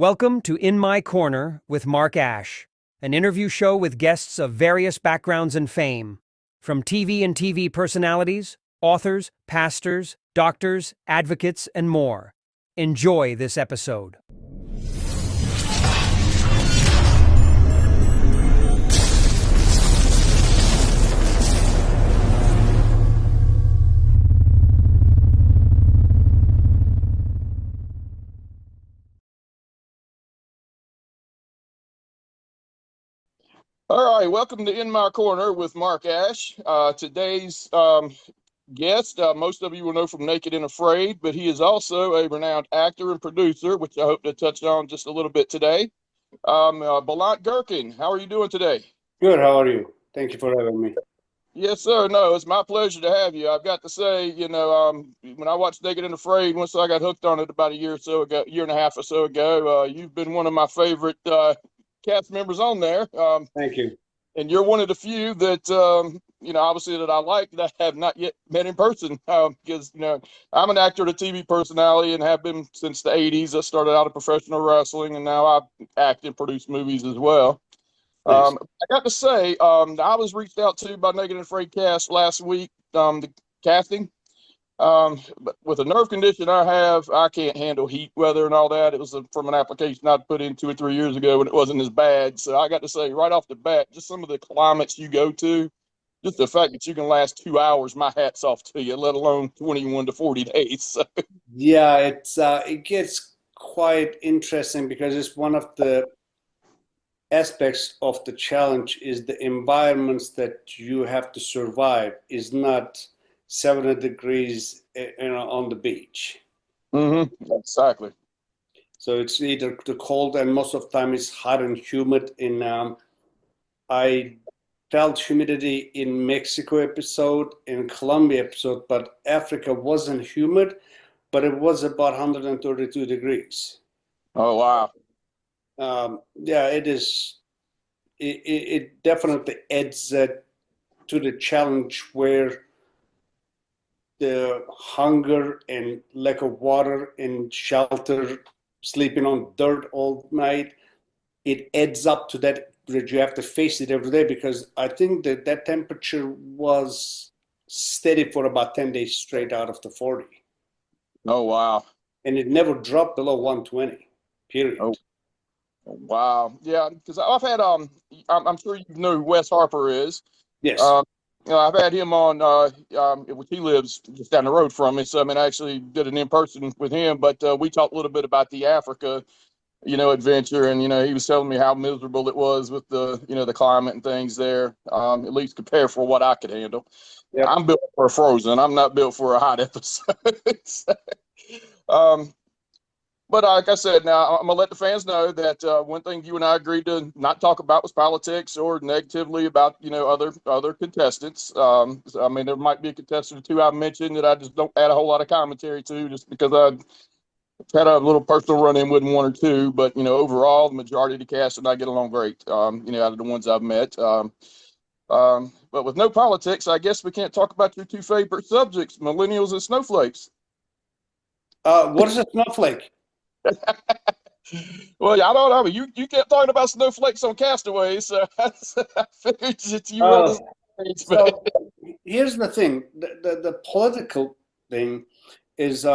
Welcome to In My Corner with Marc Ash, an interview show with guests of various backgrounds and fame, from TV personalities, authors, pastors, doctors, advocates, and more. Enjoy this episode. All right, welcome to In My Corner with Marc Ash. Today's guest, most of you will know from Naked and Afraid, but he is also a renowned actor and producer, which I hope to touch on just a little bit today. BULENT GURCAN, how are you doing today? Good, how are you? Thank you for having me. Yes, sir. No, it's my pleasure to have you. I've got to say, when I watched Naked and Afraid, once I got hooked on it about a year and a half or so ago, you've been one of my favorite cast members on there. Thank you. And you're one of the few that, obviously that I like that I have not yet met in person. Because, I'm an actor and a TV personality and have been since the 80s. I started out in professional wrestling and now I act and produce movies as well. Nice. I got to say, I was reached out to by Naked and Afraid cast last week, the casting. But with a nerve condition I have, I can't handle heat, weather, and all that. It was from an application I'd put in 2 or 3 years ago when it wasn't as bad. So I got to say, right off the bat, just some of the climates you go to, just the fact that you can last 2 hours, my hat's off to you, let alone 21 to 40 days. So. Yeah, it gets quite interesting because it's one of the aspects of the challenge is the environments that you have to survive is not 70 degrees on the beach. Mm-hmm. Exactly. So it's either the cold and most of the time it's hot and humid. I felt humidity in Mexico episode, in Colombia episode, but Africa wasn't humid, but it was about 132 degrees. Oh, wow. Yeah, it is. It definitely adds to the challenge where the hunger and lack of water and shelter, sleeping on dirt all night, it adds up to that you have to face it every day because I think that temperature was steady for about 10 days straight out of the 40. Oh, wow. And it never dropped below 120, period. Oh. Wow. Yeah, because I've had I'm sure you know who Wes Harper is. Yes. I've had him on which he lives just down the road from me. So I actually did an in-person with him, but we talked a little bit about the Africa, adventure, and he was telling me how miserable it was with the the climate and things there. At least compared for what I could handle. Yep. I'm built for a frozen. I'm not built for a hot episode. But like I said, now I'm gonna let the fans know that one thing you and I agreed to not talk about was politics or negatively about other contestants. So, there might be a contestant or two I mentioned that I just don't add a whole lot of commentary to, just because I've had a little personal run-in with one or two. But overall, the majority of the cast and I get along great. Out of the ones I've met. But with no politics, I guess we can't talk about your two favorite subjects, millennials and snowflakes. What is a snowflake? Well, I don't know. You kept talking about snowflakes on Castaways, so I figured that you were. So here's the thing: the political thing is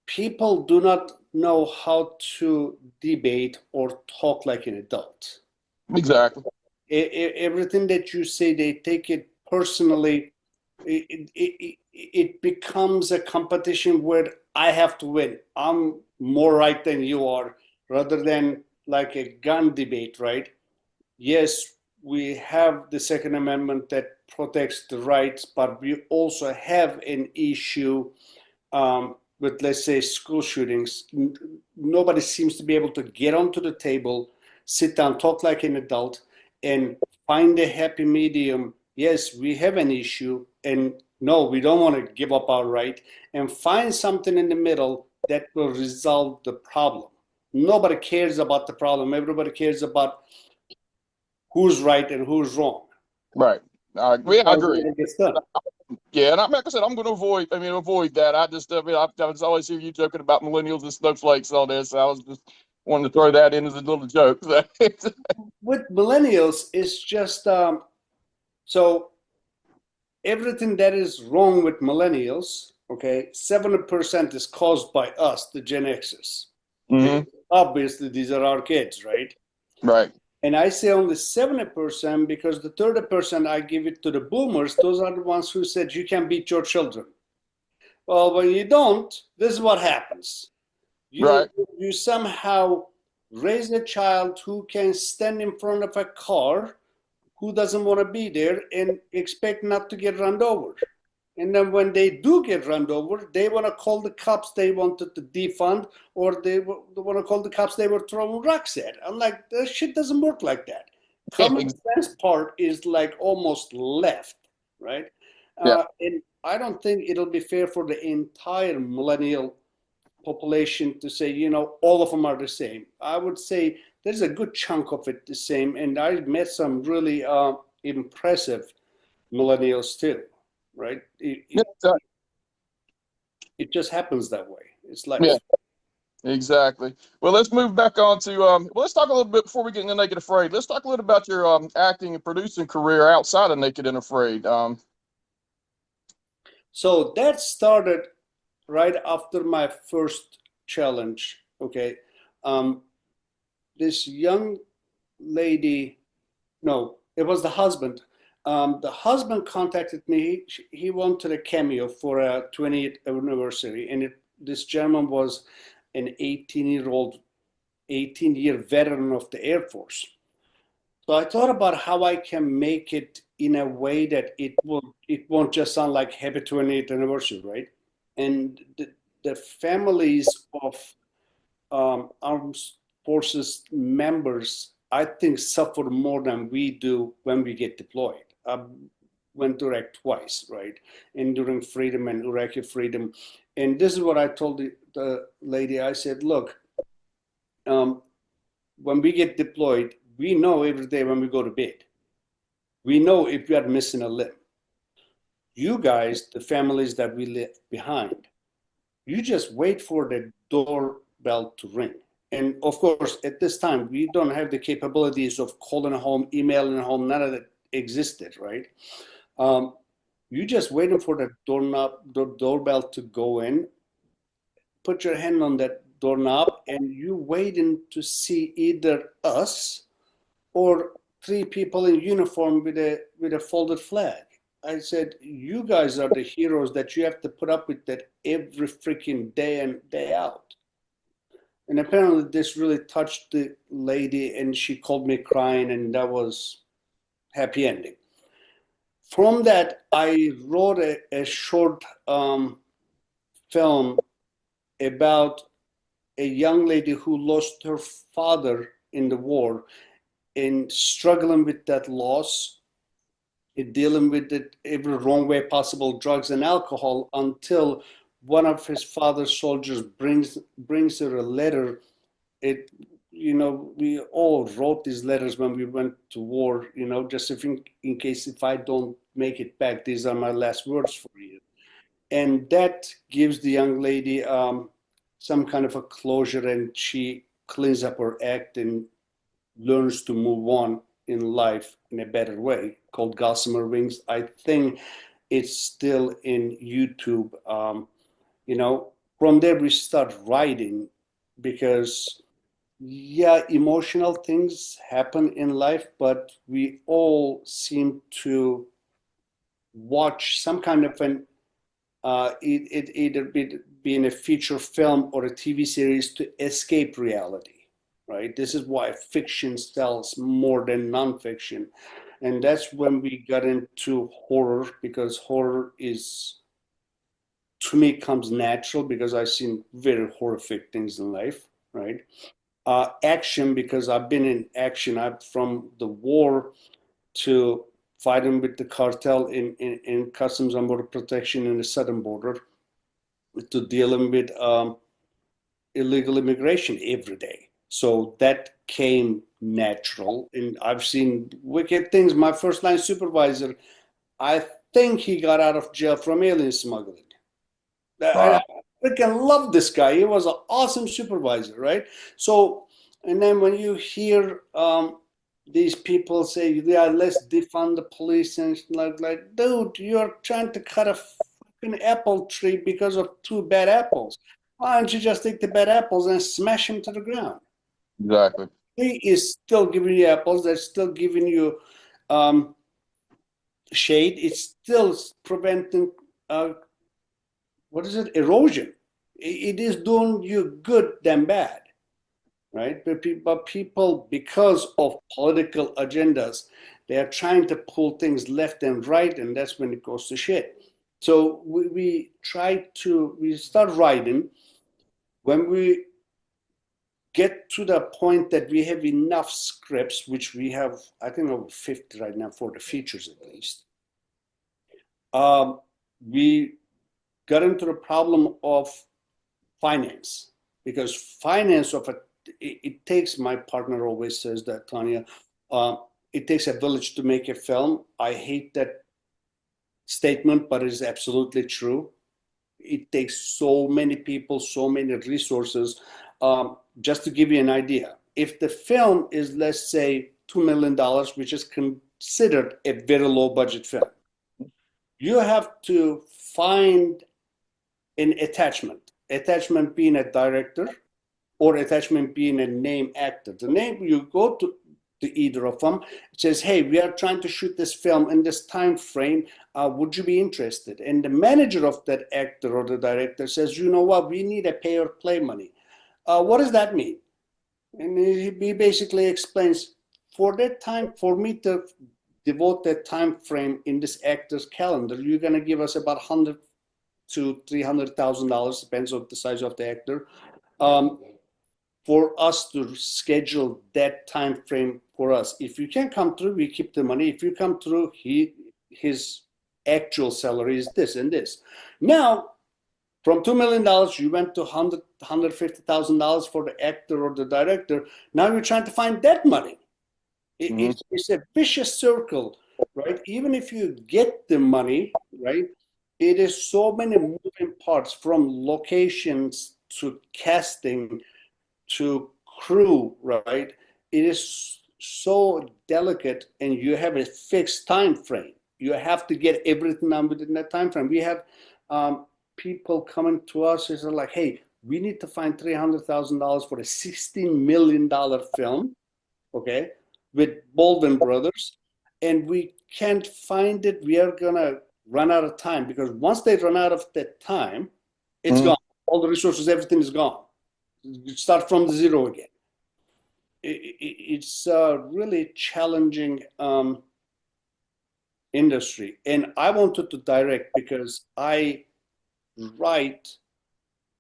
people do not know how to debate or talk like an adult. Exactly. Everything that you say, they take it personally. It becomes a competition where I have to win. I'm more right than you are, rather than like a gun debate, right? Yes, we have the Second Amendment that protects the rights, but we also have an issue with, let's say, school shootings. Nobody seems to be able to get onto the table, sit down, talk like an adult, and find a happy medium. Yes, we have an issue, and no, we don't want to give up our right, and find something in the middle that will resolve the problem. Nobody cares about the problem. Everybody cares about who's right and who's wrong. Right. I agree. Yeah, and like I said, I'm going to avoid that. I was always hear you joking about millennials and snowflakes and all this. I was just wanting to throw that in as a little joke. With millennials, it's just so everything that is wrong with millennials, okay, 70% is caused by us, the Gen Xers. Hmm. Because obviously these are our kids, right? Right. And I say only 70% because the 30% I give it to the boomers. Those are the ones who said you can beat your children. Well, when you don't, this is what happens. You Right. you somehow raise a child who can stand in front of a car, who doesn't want to be there, and expect not to get run over. And then when they do get run over, they want to call the cops they wanted to defund, or they want to call the cops they were throwing rocks at. I'm like, that shit doesn't work like that. Common sense part is like almost left, right? Yeah. And I don't think it'll be fair for the entire millennial population to say, all of them are the same. I would say there's a good chunk of it the same, and I met some really impressive millennials too, right? Yeah. It just happens that way. It's Yeah. life. Exactly. Well, let's move back on to let's talk a little bit before we get into Naked Afraid. Let's talk a little about your acting and producing career outside of Naked and Afraid. So that started right after my first challenge. Okay, um, this young lady, no, it was the husband. The husband contacted me. He wanted a cameo for a 20th anniversary, and this gentleman was an 18-year veteran of the Air Force. So I thought about how I can make it in a way that it won't just sound like happy 20th anniversary, right? And the families of armed forces members, I think, suffer more than we do when we get deployed. I went to Iraq twice, right? Enduring freedom and Iraqi freedom. And this is what I told the lady. I said, look, um, when we get deployed, we know every day when we go to bed. We know if we are missing a limb. You guys, the families that we left behind, you just wait for the doorbell to ring. And of course, at this time, we don't have the capabilities of calling home, emailing home. None of that existed, right? Um, you just waiting for the doorbell to go in, put your hand on that doorknob, and you waiting to see either us or three people in uniform with a folded flag. I said, you guys are the heroes that you have to put up with that every freaking day in, day out. And apparently this really touched the lady, and she called me crying, and that was happy ending. From that, I wrote a short film about a young lady who lost her father in the war and struggling with that loss, dealing with it every wrong way possible, drugs and alcohol, until one of his father's soldiers brings her a letter. It, we all wrote these letters when we went to war, just if in case if I don't make it back, these are my last words for you. And that gives the young lady some kind of a closure, and she cleans up her act and learns to move on in life in a better way, called Gossamer Wings. I think it's still in YouTube. From there we start writing because, yeah, emotional things happen in life, but we all seem to watch some kind of an it either be in a feature film or a TV series to escape reality, right? This is why fiction sells more than nonfiction. And that's when we got into horror, because horror is, to me, comes natural because I've seen very horrific things in life, right? Action, because I've been in action. I'm from the war to fighting with the cartel in customs and border protection in the southern border, to dealing with illegal immigration every day. So that came natural. And I've seen wicked things. My first line supervisor, I think he got out of jail from alien smuggling. I Wow. freaking love this guy. He was an awesome supervisor, right? So, and then when you hear these people say, "Yeah, let's defund the police," and it's like, dude, you're trying to cut a fucking apple tree because of two bad apples. Why don't you just take the bad apples and smash them to the ground? Exactly. Tree is still giving you apples. They're still giving you um, shade. It's still preventing what is it? Erosion. It is doing you good than bad, right? But people, because of political agendas, they are trying to pull things left and right, and that's when it goes to shit. So we start writing when we get to the point that we have enough scripts, which we have, I think, over 50 right now for the features at least. We got into the problem of finance, because finance of it takes, my partner always says that, Tanya, it takes a village to make a film. I hate that statement, but it is absolutely true. It takes so many people, so many resources. Just to give you an idea, if the film is, let's say, $2 million, which is considered a very low budget film, you have to find an attachment being a director, or attachment being a name actor. The name, you go to either of them, it says, hey, we are trying to shoot this film in this time frame. Would you be interested? And the manager of that actor or the director says, you know what, we need a pay or play money. What does that mean? And he basically explains, for that time, for me to devote that time frame in this actor's calendar, you're going to give us about $100,000 to $300,000, depends on the size of the actor, for us to schedule that time frame for us. If you can come through, we keep the money. If you come through, his actual salary is this and this. Now, from $2 million, you went to $150,000 for the actor or the director. Now you're trying to find that money. It's a vicious circle, right? Even if you get the money, right, it is so many moving parts, from locations to casting to crew, right? It is so delicate, and you have a fixed time frame. You have to get everything done within that time frame. We have people coming to us and like, hey, we need to find $300,000 for a $16 million film, okay, with Bolden Brothers, and we can't find it. We are gonna run out of time, because once they run out of that time, it's gone. All the resources, everything is gone. You start from zero again. It's a really challenging industry, and I wanted to direct because I write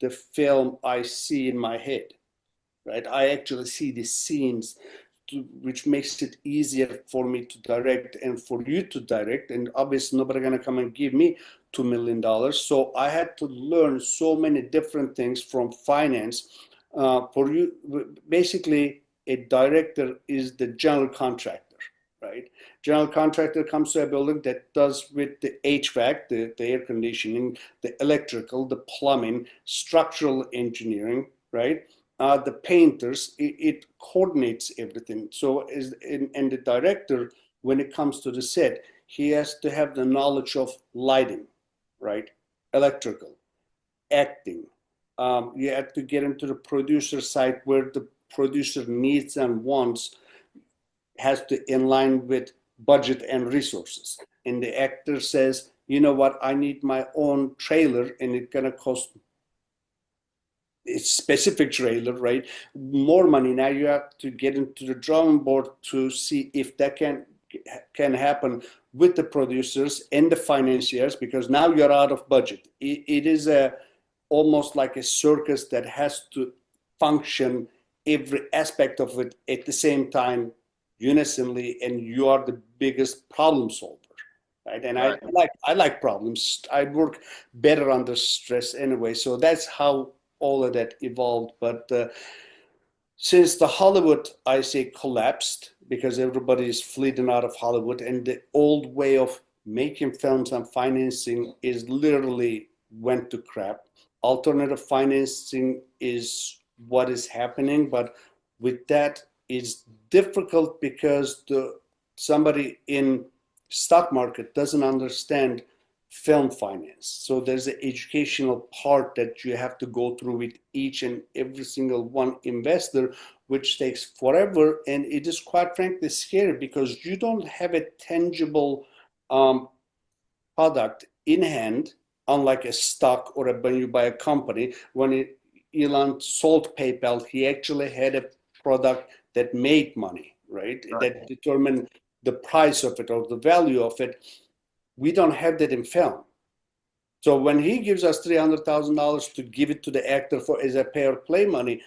the film I see in my head, right? I actually see the scenes, which makes it easier for me to direct and for you to direct. And obviously, nobody gonna come and give me $2 million. So I had to learn so many different things from finance. For you, basically, a director is the general contractor, right? General contractor comes to a building that does with the HVAC, the air conditioning, the electrical, the plumbing, structural engineering, right? The painters, it coordinates everything. So and the director, when it comes to the set, he has to have the knowledge of lighting, right? Electrical, acting. You have to get into the producer side, where the producer needs and wants has to inline with budget and resources. And the actor says, you know what, I need my own trailer, and it's gonna cost a specific trailer, right? More money. Now you have to get into the drawing board to see if that can happen with the producers and the financiers, because now you're out of budget. It is almost like a circus that has to function every aspect of it at the same time, unisonly, and you are the biggest problem solver, right? And Right. I like problems. I work better under stress anyway. So that's how all of that evolved. But since the Hollywood, I say, collapsed, because everybody is fleeing out of Hollywood, and the old way of making films and financing is literally went to crap. Alternative financing is what is happening, but with that, it's difficult because somebody in stock market doesn't understand film finance. So there's an educational part that you have to go through with each and every single one investor, which takes forever. And it is quite frankly scary because you don't have a tangible product in hand, unlike a stock or when you buy a company. When Elon sold PayPal, he actually had a product that made money, right? That determined the price of it or the value of it. We don't have that in film. So when he gives us $300,000 to give it to the actor for as a pay or play money,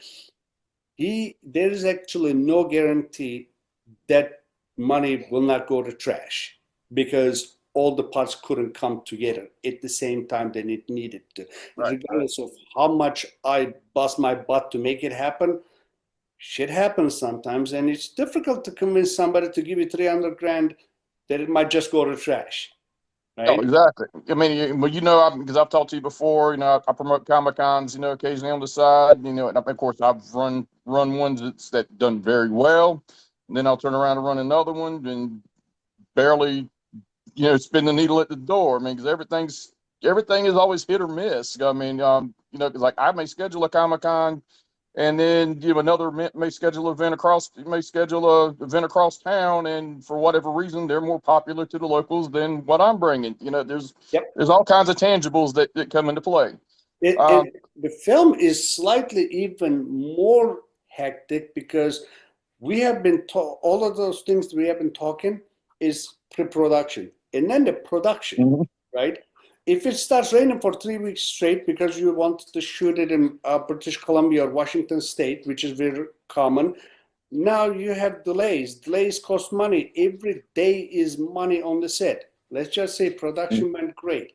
there is actually no guarantee that money will not go to trash because all the parts couldn't come together at the same time that it needed to. Regardless of how much I bust my butt to make it happen, shit happens sometimes, and it's difficult to convince somebody to give you 300 grand that it might just go to trash. Oh, Right? exactly. I mean, well, because I've talked to you before, I promote Comic Cons, occasionally on the side, and of course I've run ones that done very well, and then I'll turn around and run another one and barely, spin the needle at the door. I mean, because everything is always hit or miss. I mean, because like I may schedule a Comic Con, and then another may schedule an event across town, and for whatever reason they're more popular to the locals than what I'm bringing. There's all kinds of tangibles that come into play. The film is slightly even more hectic because we have been all of those things we have been talking is pre-production and then the production, right? If it starts raining for 3 weeks straight because you want to shoot it in British Columbia or Washington State, which is very common, now you have delays. Delays cost money. Every day is money on the set. Let's just say production went great.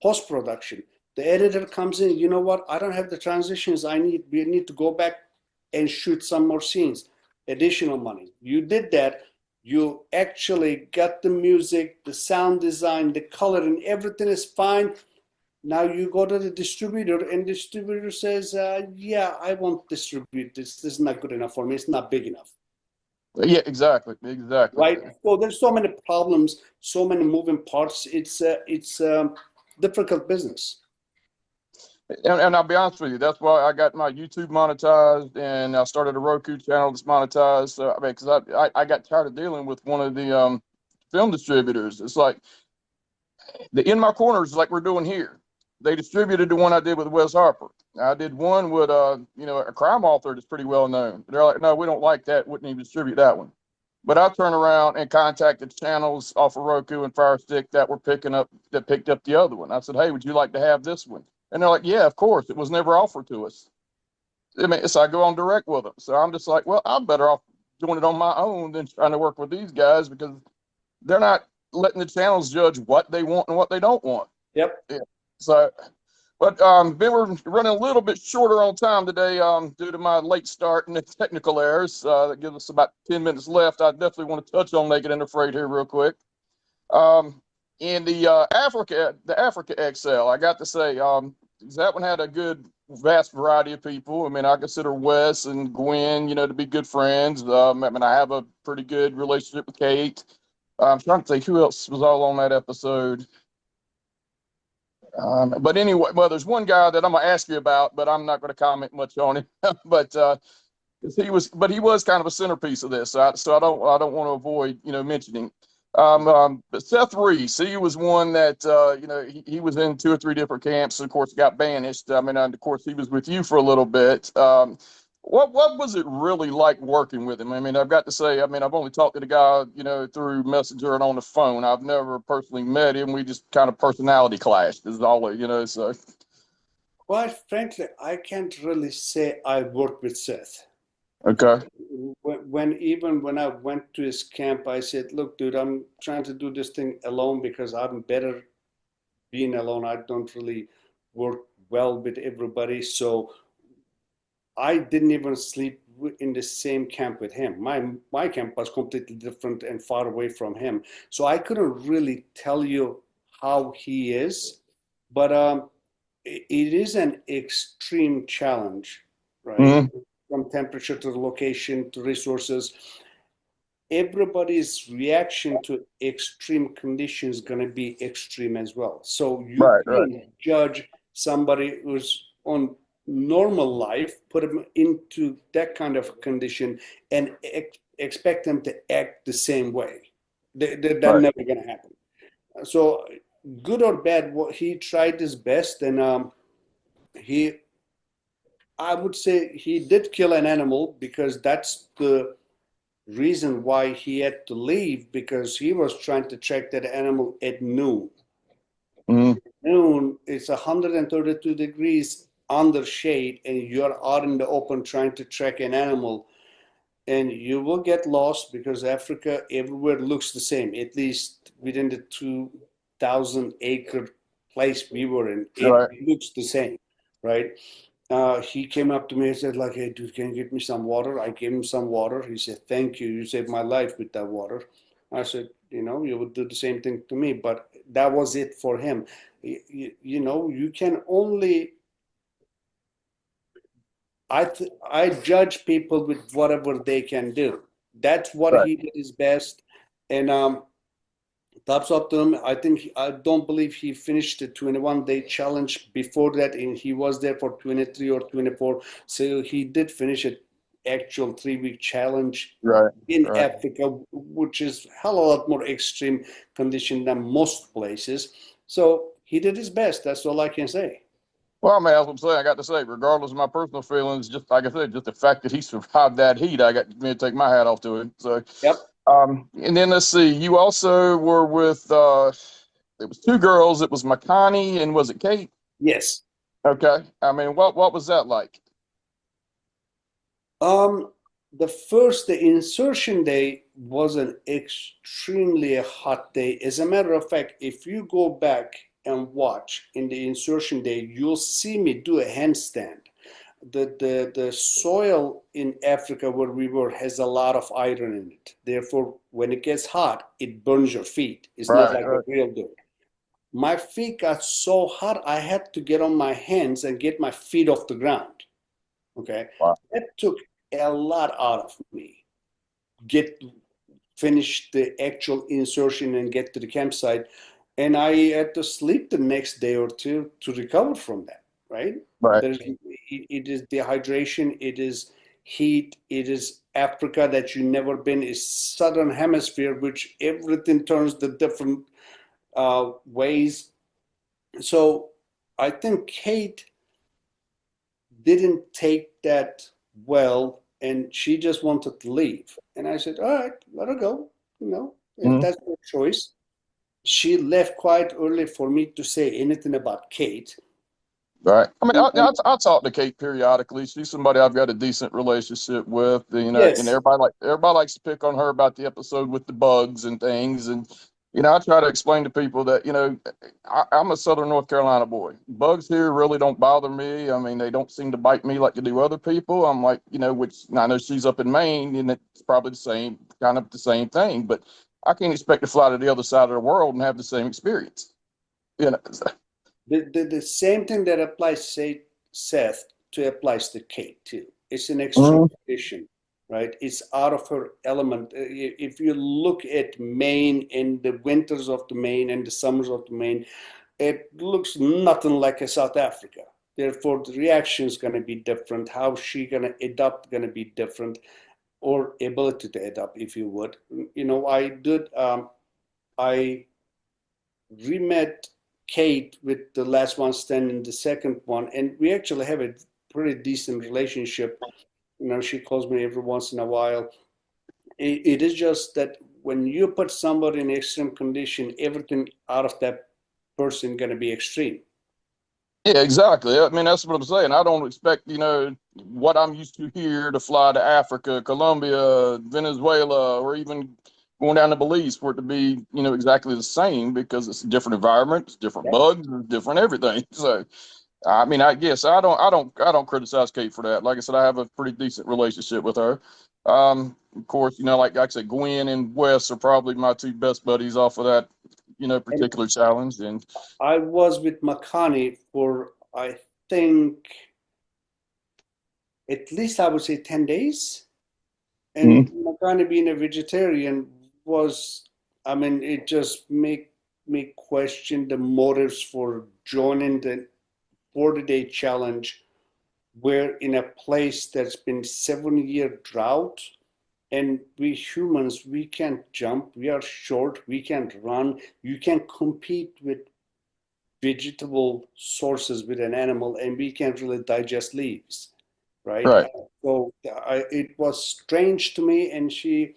Post-production, the editor comes in, you know what, I don't have the transitions I need. We need to go back and shoot some more scenes. Additional money. You did that. You actually got the music, the sound design, the color, and everything is fine. Now you go to the distributor, and the distributor says, yeah, I won't distribute this. This is not good enough for me. It's not big enough. Yeah, exactly. Right. So there's so many problems, so many moving parts. It's difficult business. And I'll be honest with you, that's why I got my YouTube monetized, and I started a Roku channel that's monetized. So, I mean, because I got tired of dealing with one of the film distributors. It's like the In My Corners, like we're doing here. They distributed the one I did with Wes Harper. I did one with a crime author that's pretty well known. They're like, no, we don't like that. Wouldn't even distribute that one. But I turned around and contacted channels off of Roku and Fire Stick that picked up the other one. I said, hey, would you like to have this one? And they're like, yeah, of course. It was never offered to us. I mean, so I go on direct with them. So I'm just like, well, I'm better off doing it on my own than trying to work with these guys because they're not letting the channels judge what they want and what they don't want. Yep. Yeah. So, but we're running a little bit shorter on time today due to my late start and the technical errors. That gives us about 10 minutes left. I definitely want to touch on Naked and Afraid here real quick. In the Africa XL, I got to say, that one had a good, vast variety of people. I mean, I consider Wes and Gwen, to be good friends. I mean, I have a pretty good relationship with Kate. I'm trying to think who else was all on that episode. But anyway, well, there's one guy that I'm gonna ask you about, but I'm not going to comment much on him. But he was kind of a centerpiece of this, so I don't want to avoid mentioning. But Seth Reese, he was one that he was in 2 or 3 different camps, and of course got banished. I mean, of course he was with you for a little bit. What was it really like working with him? I mean, I've got to say, I mean, I've only talked to the guy, through Messenger and on the phone. I've never personally met him. We just kind of personality clashed is all, so. Quite frankly, I can't really say I worked with Seth. Okay. When I went to his camp, I said, look, dude, I'm trying to do this thing alone because I'm better being alone. I don't really work well with everybody. So I didn't even sleep in the same camp with him. My camp was completely different and far away from him, so I couldn't really tell you how he is, but it is an extreme challenge, right? Mm-hmm. From temperature to location to resources, everybody's reaction to extreme conditions going to be extreme as well. So you Right, right, can't judge somebody who's on normal life, put them into that kind of condition, and expect them to act the same way. That's right, never going to happen. So, good or bad, he tried his best, and he, I would say, he did kill an animal because that's the reason why he had to leave, because he was trying to track that animal at noon. mm-hmm. Noon, it's 132 degrees under shade, and you're out in the open trying to track an animal, and you will get lost because Africa everywhere looks the same, at least within the 2,000-acre place we were in. It Right, looks the same, right? He came up to me and said, like, hey, dude, can you get me some water? I gave him some water. He said, thank you. You saved my life with that water. I said, you would do the same thing to me. But that was it for him. You can only, I judge people with whatever they can do. That's what right, he did his best. And tops up to him. I don't believe he finished the 21-day challenge before that, and he was there for 23 or 24. So he did finish an actual 3-week challenge right, in right. Africa, which is hell of a lot more extreme condition than most places. So he did his best. That's all I can say. Well, I mean, as I'm saying, I got to say, regardless of my personal feelings, just like I said, just the fact that he survived that heat, I got me to take my hat off to him. So, Yep. and then let's see, you also were with, it was two girls. It was Makani and was it Kate? Yes. Okay. I mean, what was that like? Um, the insertion day was an extremely hot day. As a matter of fact, if you go back and watch in the insertion day, you'll see me do a handstand. The soil in Africa where we were has a lot of iron in it. Therefore, when it gets hot, it burns your feet. It's not Right, like a right, real dirt. My feet got so hot, I had to get on my hands and get my feet off the ground. Okay, wow, that took a lot out of me. Get Finish the actual insertion and get to the campsite, and I had to sleep the next day or two to recover from that. Right? right, It is dehydration. It is heat. It is Africa that you never been. Is southern hemisphere, which everything turns the different ways. So I think Kate didn't take that well, and she just wanted to leave. And I said, all right, let her go, if mhm, that's her choice. She left quite early for me to say anything about Kate. right. I mean, And I talk to Kate periodically. She's somebody I've got a decent relationship with. And yes, everybody likes to pick on her about the episode with the bugs and things. And I try to explain to people that I'm a Southern North Carolina boy. Bugs here really don't bother me. I mean, they don't seem to bite me like they do other people. I'm like, which I know she's up in Maine, and it's probably kind of the same thing. But I can't expect to fly to the other side of the world and have the same experience. You know. the same thing that applies, say, Seth, to applies to Kate too. It's an extreme Mhm. condition, right? It's out of her element. If you look at Maine in the winters of the Maine and the summers of the Maine, it looks nothing like a South Africa. Therefore, the reaction is going to be different. How she going to adapt going to be different, or ability to adapt, if you would. I did. I re-met Kate with the last one standing, the second one, and we actually have a pretty decent relationship. She calls me every once in a while. It is just that when you put somebody in extreme condition, everything out of that person going to be extreme. Yeah, exactly. I mean, that's what I'm saying. I don't expect, what I'm used to here to fly to Africa, Colombia, Venezuela, or even going down to Belize for it to be, exactly the same because it's a different environment, it's different Yep. bugs, it's different everything. So, I mean, I guess I don't criticize Kate for that. Like I said, I have a pretty decent relationship with her. Of course, like I said, Gwen and Wes are probably my two best buddies off of that, And particular challenge. And I was with Makani for, I think, at least I would say 10 days. And Mhm. Makani being a vegetarian was, I mean, it just make me question the motives for joining the 40-day challenge. We're in a place that's been 7-year drought, and we humans, we can't jump, we are short, we can't run. You can compete with vegetable sources with an animal, and we can't really digest leaves, right? Right. So it was strange to me, and she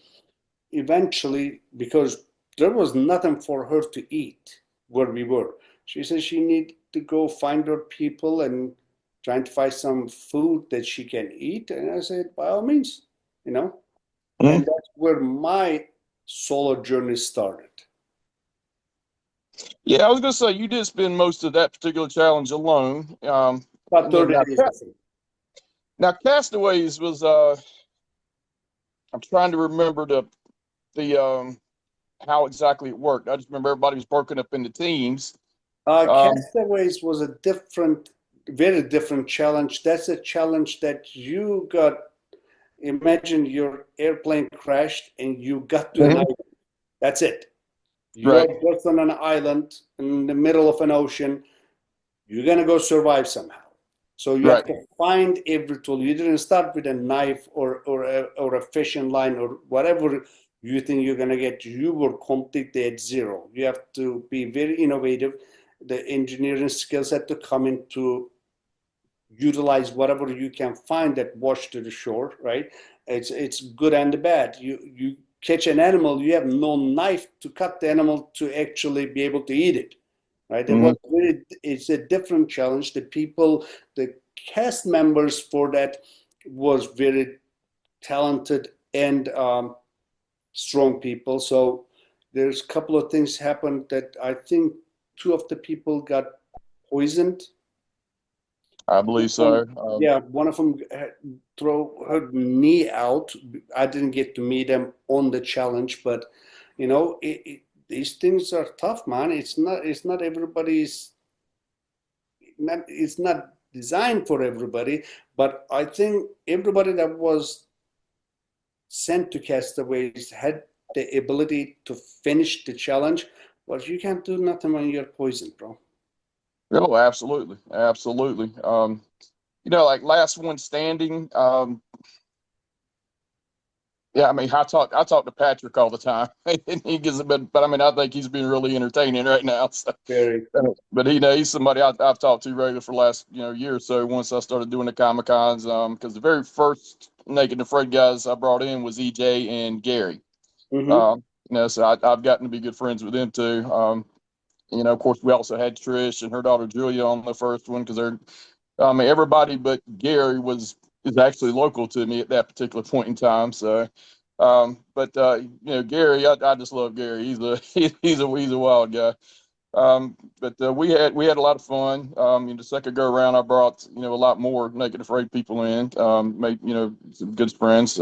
eventually, because there was nothing for her to eat where we were, she said she needed to go find her people and trying to find some food that she can eat. And I said, by all means, you know, and Mhm. that's where my solo journey started. Yeah, I was gonna say you did spend most of that particular challenge alone. About And then 30 days, I think. now Castaways was I'm trying to remember the how exactly it worked. I just remember everybody was broken up into teams. Um, Castaways was a different, very different challenge. That's a challenge that you got. Imagine your airplane crashed and you got to an Mhm. island. That's it. You are Right, just on an island in the middle of an ocean. You're gonna go survive somehow. So you have right. to find every tool. You didn't start with a knife or a fishing line or whatever you think you're gonna get. You were completely at zero. You have to be very innovative. The engineering skill set to come into utilize whatever you can find that wash to the shore, right? It's good and the bad. You catch an animal, you have no knife to cut the animal to actually be able to eat it, right? Mhm. It's a different challenge. The people, the cast members for that was very talented and strong people. So there's a couple of things happened that I think two of the people got poisoned. I believe so. Yeah, one of them throw her knee out. I didn't get to meet them on the challenge, but these things are tough, man. It's not everybody's not it's not designed for everybody, but I think everybody that was sent to Castaways had the ability to finish the challenge, but you can't do nothing when you're poisoned, bro. Oh, absolutely, absolutely. Like last one standing. Yeah, I mean, I talk to Patrick all the time, and he gets a bit, but I mean, I think he's been really entertaining right now. So, Very. but he's somebody I've talked to regularly for the last year or so. Once I started doing the Comic Cons, because the very first Naked and Afraid guys I brought in was EJ and Gary. Mm-hmm. Um, so I've gotten to be good friends with them too. Of course, we also had Trish and her daughter Julia on the first one because everybody but Gary is actually local to me at that particular point in time. So, but Gary, I just love Gary. He's a he's a wild guy. But we had a lot of fun. The second go around, I brought a lot more Naked Afraid people in. Made some good friends.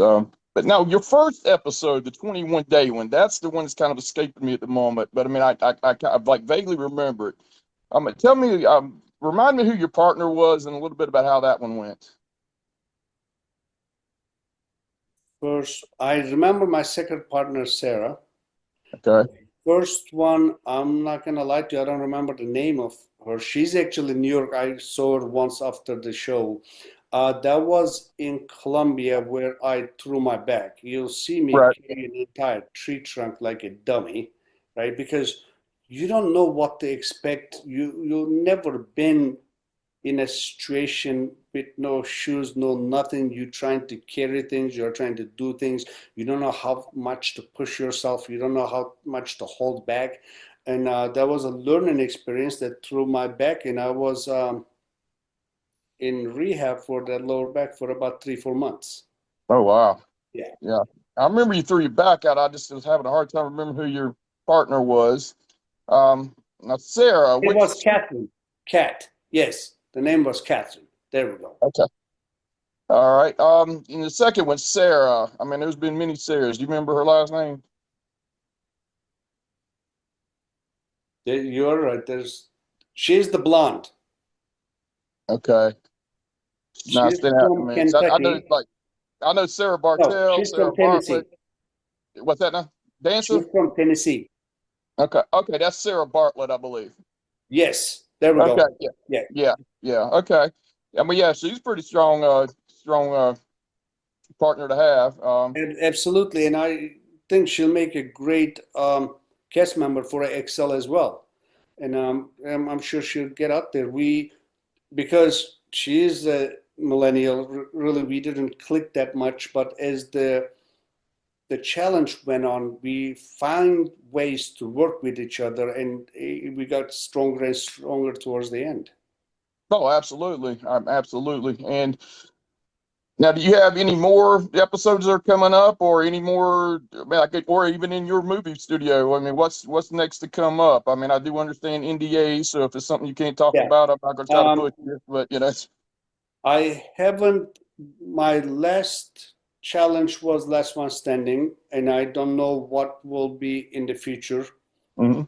But no, your first episode, the 21-day one, that's the one that's kind of escaping me at the moment. But I mean, I kind of like vaguely remember it. Tell me, remind me who your partner was and a little bit about how that one went. First, I remember my second partner, Sarah. Okay. First one, I'm not gonna lie to you, I don't remember the name of her. She's actually in New York. I saw her once after the show. That was in Colombia where I threw my bag. You'll see me Right. carry an entire tree trunk like a dummy, right? Because you don't know what to expect. You've never been in a situation with no shoes, no nothing. You're trying to carry things, you're trying to do things. You don't know how much to push yourself, you don't know how much to hold back. And that was a learning experience that threw my back, and I was in rehab for that lower back for about 3, 4 months. Oh wow. Yeah. Yeah. I remember you threw your back out. I just was having a hard time remembering who your partner was. Now Sarah, It was which Catherine. Cat. Yes. The name was Catherine. There we go. Okay. All right. In the second one, Sarah. I mean, there's been many Sarahs. Do you remember her last name? You're right. She's the blonde. Okay. Not She's standing out to from me. So I know, Kentucky. like, I know Sarah No, Bartell, she's from Sarah Bartlett. Tennessee. What's that now? Dancer? She's from Tennessee. Okay. Okay. That's Sarah Bartlett, I believe. Yes, there we Okay. go. Yeah. Yeah, Yeah. Yeah. Okay. I mean, yeah, she's pretty strong, partner to have. absolutely. And I think she'll make a great cast member for Excel as well. And I'm sure she'll get out there. Because she is a millennial, really, we didn't click that much. But as the challenge went on, we found ways to work with each other, and we got stronger and stronger towards the end. Oh, absolutely. Absolutely. And now, do you have any more episodes that are coming up, or any more, I mean, like, or even in your movie studio? I mean, what's next to come up? I mean, I do understand NDA, so if it's something you can't talk Yeah. about, I'm not going to try to push you. But I haven't, my last challenge was Last One Standing, and I don't know what will be in the future. hmm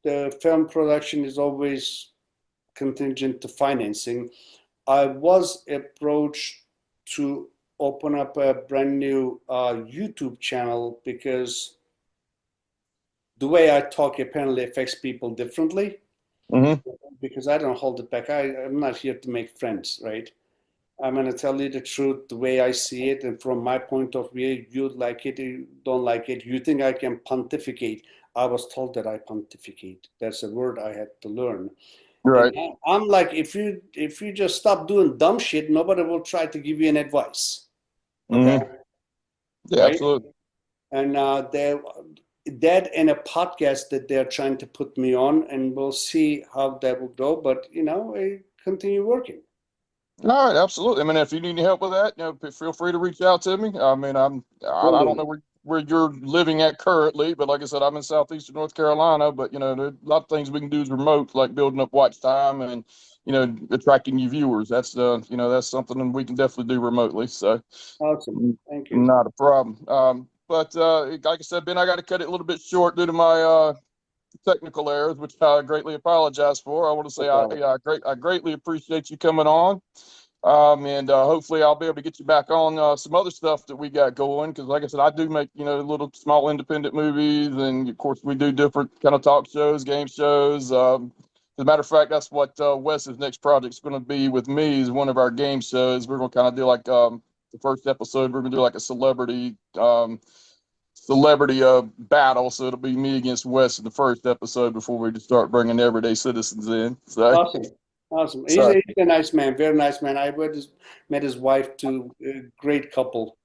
The film production is always contingent to financing. I was approached to open up a brand new YouTube channel because the way I talk apparently affects people differently. hmm Because I don't hold it back. I'm not here to make friends, right? I'm going to tell you the truth the way I see it. And from my point of view, you like it, you don't like it. You think I can pontificate. I was told that I pontificate. That's a word I had to learn. And Right. I'm like, if you just stop doing dumb shit, nobody will try to give you an advice. Okay. hmm Yeah, Right? absolutely. And that and a podcast that they're trying to put me on, and we'll see how that will go. But I continue working. All right, absolutely. I mean, if you need any help with that, feel free to reach out to me. I mean, I don't know where you're living at currently, but like I said, I'm in southeastern North Carolina. But there are a lot of things we can do as remote, like building up watch time and attracting new viewers. That's something that we can definitely do remotely. So, Awesome. Thank you. not a problem. But like I said, Ben, I got to cut it a little bit short due to my technical errors, which I greatly apologize for. I want to No say problem. I greatly appreciate you coming on. And hopefully I'll be able to get you back on some other stuff that we got going. Because like I said, I do make, little small independent movies. And of course, we do different kind of talk shows, game shows. As a matter of fact, that's what Wes's next project is going to be with me, is one of our game shows. We're going to kind of do like the first episode, we're going to do like a celebrity battle. So it'll be me against Wes in the first episode before we just start bringing everyday citizens in. So, Awesome. Awesome. He's so a nice man, very nice man. I met his wife too. Great couple.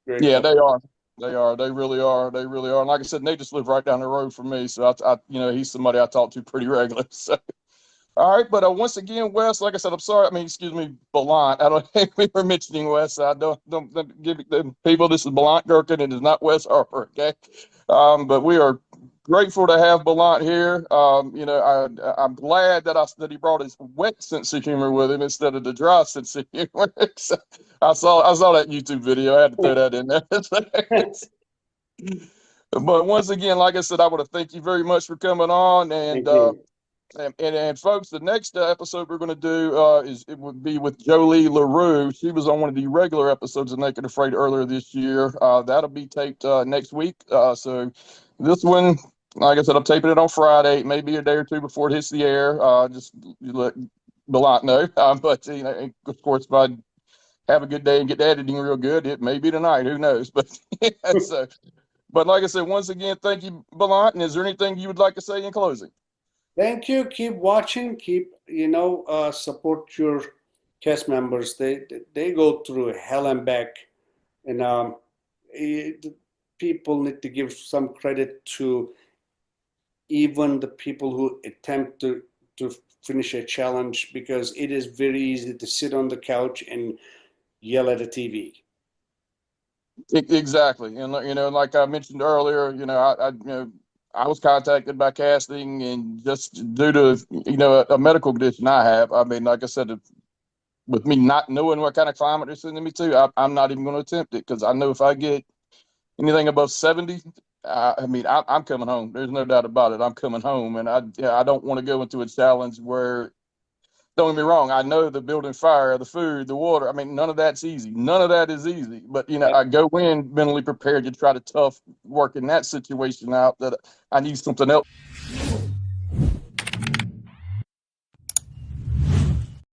Great yeah, couple. they are. They are. They really are. They really are. And like I said, they just live right down the road from me. So he's somebody I talk to pretty regularly. So, all right. But once again, Wes, like I said, I'm sorry. I mean, excuse me, Belant. I don't think we were mentioning Wes. I don't give the people. This is Belant Gurkin. It is not Wes Harper. Okay. But we are grateful to have Belant here. I'm glad that he brought his wet sense of humor with him instead of the dry sense of humor. So I saw that YouTube video. I had to throw that in there. But once again, like I said, I want to thank you very much for coming on. Thank you. And folks, the next episode we're going to do it would be with Jolie LaRue. She was on one of the regular episodes of Naked Afraid earlier this year. That'll be taped next week. So this one, like I said, I'm taping it on Friday, maybe a day or two before it hits the air. Just let Belant know. But of course, if I have a good day and get the editing real good, it may be tonight. Who knows? But so, but like I said, once again, thank you, Belant. And is there anything you would like to say in closing? Thank you. Keep watching. Keep support your cast members. They go through hell and back, and the people need to give some credit to even the people who attempt to finish a challenge, because it is very easy to sit on the couch and yell at a TV. Exactly, and like I mentioned earlier, I was contacted by casting, and just due to, a medical condition I have, I mean, like I said, with me not knowing what kind of climate they're sending me to, I'm not even going to attempt it, because I know if I get anything above 70, I mean, I'm coming home. There's no doubt about it. I'm coming home, and I don't want to go into a challenge where, don't get me wrong, I know the building fire, the food, the water. I mean, none of that's easy. None of that is easy. But, I go in mentally prepared to try to tough work in that situation out, that I need something else.